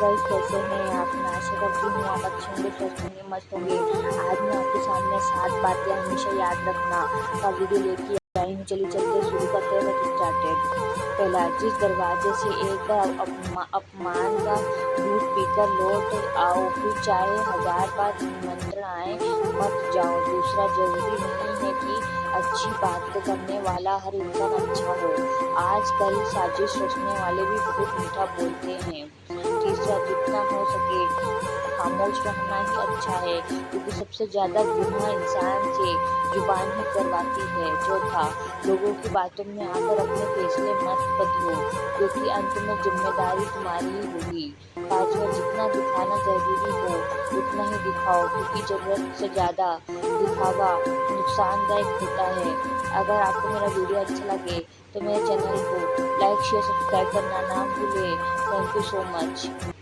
Guys, कैसे हैं आप? मैं आशा करती हूँ आप अच्छे होंगे, स्वस्थ होंगे, मस्त होंगे। आज मैं आपके सामने 7 बातें हमेशा याद रखना का वीडियो लेके आई हूँ। चलिए चलते शुरू करते हैं। Get started. पहला, जिस दरवाजे से एक बार अपमान का दूध पीकर लौट आओ, फिर चाहे 1000 बार निमंत्रण आए मत जाओ। दूसरा, जरूरी नहीं है कि अच्छी बात करने वाला हर इंसान अच्छा हो। आजकल साजिश रचने वाले भी बहुत मीठा बोलते हैं। तीसरा, जितना हो सके खामोश रहना ही अच्छा है, क्योंकि सबसे ज्यादा गुनाह इंसान से जुबान ही करवाती है। चौथा, लोगों की बातों में आकर अपने फैसले मत बदलो, क्योंकि अंत में जिम्मेदारी तुम्हारी ही होगी। पांचवा, जितना दिखाना जरूरी हो उतना ही दिखाओ, क्योंकि जरूरत से ज्यादा दिखावा नुकसानदायक होता है। अगर आपको मेरा वीडियो अच्छा लगे तो मेरे चैनल को लाइक शेयर सब्सक्राइब करना ना भूलें। Thank you so much.